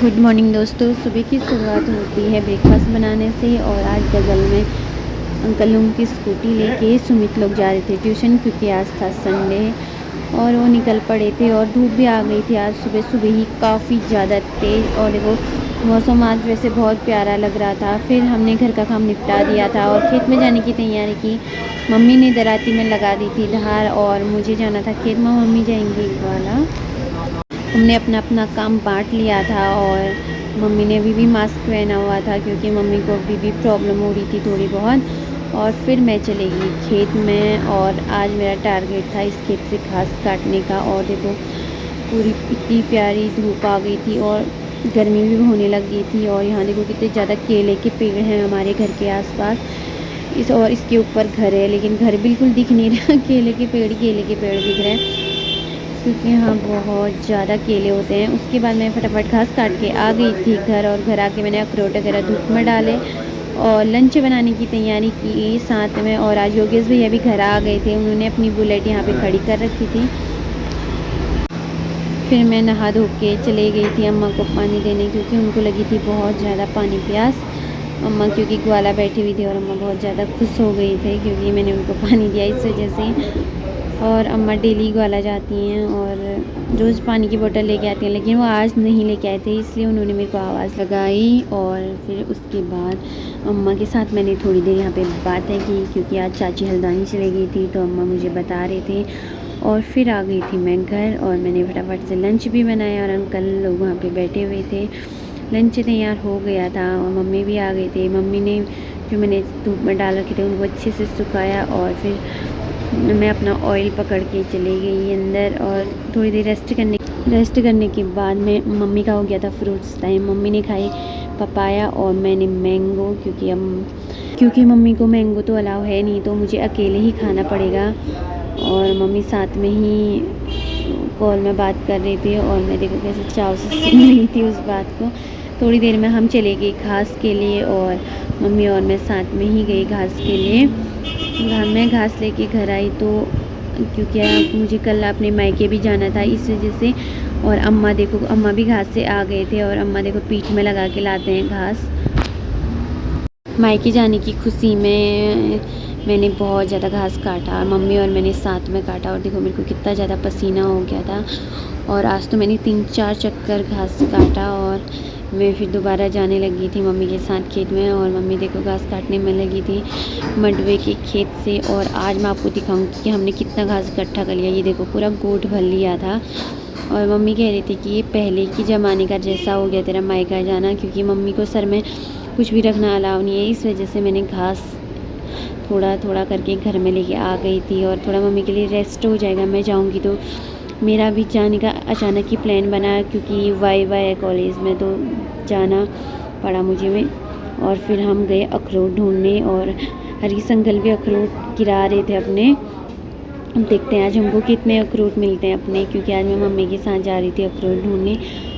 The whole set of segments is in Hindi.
गुड मॉर्निंग दोस्तों। सुबह की शुरुआत होती है ब्रेकफास्ट बनाने से और आज बगल में अंकल लोगों की स्कूटी लेके सुमित लोग जा रहे थे ट्यूशन, क्योंकि आज था संडे और वो निकल पड़े थे और धूप भी आ गई थी आज सुबह सुबह ही काफ़ी ज़्यादा तेज़। और देखो मौसम आज वैसे बहुत प्यारा लग रहा था। फिर हमने घर का काम निपटा दिया था और खेत में जाने की तैयारी की। मम्मी ने दराती में लगा दी थी धार और मुझे जाना था खेत में। मम्मी जाएंगी वाला। हमने अपना अपना काम बांट लिया था और मम्मी ने अभी भी मास्क पहना हुआ था क्योंकि मम्मी को अभी भी प्रॉब्लम हो रही थी थोड़ी बहुत। और फिर मैं चली गई खेत में और आज मेरा टारगेट था इस खेत से घास काटने का। और देखो पूरी इतनी प्यारी धूप आ गई थी और गर्मी भी होने लग गई थी। और यहाँ देखो कितने ज़्यादा केले के पेड़ हैं हमारे घर के आसपास। और इसके ऊपर घर है लेकिन घर बिल्कुल दिख नहीं रहा। केले के पेड़ दिख रहे हैं क्योंकि यहाँ बहुत ज़्यादा केले होते हैं। उसके बाद मैं फटाफट घास काट के आ गई थी घर और घर आके मैंने अखरोट वगैरह धूप में डाले और लंच बनाने की तैयारी की साथ में। और आज योगेश भैया भी घर आ गए थे, उन्होंने अपनी बुलेट यहाँ पे खड़ी कर रखी थी। फिर मैं नहा धो के चले गई थी अम्मा को पानी देने क्योंकि उनको लगी थी बहुत ज़्यादा पानी प्यास। अम्मा क्योंकि ग्वाला बैठी हुई थी और अम्मा बहुत ज़्यादा खुश हो गई थे क्योंकि मैंने उनको पानी दिया इस वजह से। और अम्मा डेली ग्वाला जाती हैं और रोज़ पानी की बोतल लेके आती हैं, लेकिन वो आज नहीं लेके आए थे इसलिए उन्होंने मेरे को आवाज़ लगाई। और फिर उसके बाद अम्मा के साथ मैंने थोड़ी देर यहाँ पे बातें की क्योंकि आज चाची हल्द्वानी चली गई थी तो अम्मा मुझे बता रहे थे। और फिर आ गई थी मैं घर और मैंने फटाफट से लंच भी बनाया और अंकल लोग वहाँ पे बैठे हुए थे। लंच तैयार हो गया था और मम्मी भी आ गई थी। मम्मी ने जो मैंने धूप में डाल रखे थे उनको अच्छे से सुखाया और फिर मैं अपना ऑयल पकड़ के चली गई अंदर और थोड़ी देर रेस्ट करने के बाद में मम्मी का हो गया था फ्रूट्स टाइम। मम्मी ने खाई पपाया और मैंने मैंगो, क्योंकि मम्मी को मैंगो तो अलाउ है नहीं तो मुझे अकेले ही खाना पड़ेगा। और मम्मी साथ में ही कॉल में बात कर रही थी और मैं देखो कैसे चाव से सुन रही थी उस बात को। थोड़ी देर में हम चले गए घास के लिए और मम्मी और मैं साथ में ही गई घास के लिए। मैं घास लेके घर आई तो क्योंकि मुझे कल अपने मायके भी जाना था इस वजह से। और अम्मा भी घास से आ गए थे और अम्मा देखो पीठ में लगा के लाते हैं घास। मायके जाने की खुशी में मैंने बहुत ज़्यादा घास काटा, मम्मी और मैंने साथ में काटा और देखो मेरे को कितना ज़्यादा पसीना हो गया था। और आज तो मैंने 3-4 चक्कर घास काटा और मैं फिर दोबारा जाने लगी थी मम्मी के साथ खेत में। और मम्मी देखो घास काटने में लगी थी मंडवे के खेत से। और आज मैं आपको दिखाऊंगी कि हमने कितना घास इकट्ठा कर लिया। ये देखो पूरा गोट भर लिया था। और मम्मी कह रही थी कि ये पहले की ज़माने का जैसा हो गया तेरा मायका जाना, क्योंकि मम्मी को सर में कुछ भी रखना अलाउ नहीं है। इस वजह से मैंने घास थोड़ा थोड़ा करके घर में लेके आ गई थी और थोड़ा मम्मी के लिए रेस्ट हो जाएगा। मैं जाऊँगी तो मेरा भी जाने का अचानक ही प्लान बना क्योंकि वाई है कॉलेज में तो जाना पड़ा मुझे में। और फिर हम गए अखरोट ढूंढने और हरीश अंकल भी अखरोट गिरा रहे थे अपने। अब देखते हैं आज हमको कितने अखरोट मिलते हैं अपने, क्योंकि आज मैं मम्मी के साथ जा रही थी अखरोट ढूंढने।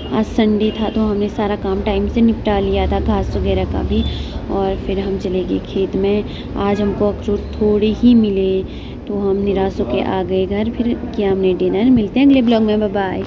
आज संडे था तो हमने सारा काम टाइम से निपटा लिया था, घास वगैरह का भी। और फिर हम चले गए खेत में। आज हमको अखरोट थोड़े ही मिले तो हम निराश होकर आ गए घर। फिर किया हमने डिनर। मिलते हैं अगले ब्लॉग में, बाय बाय।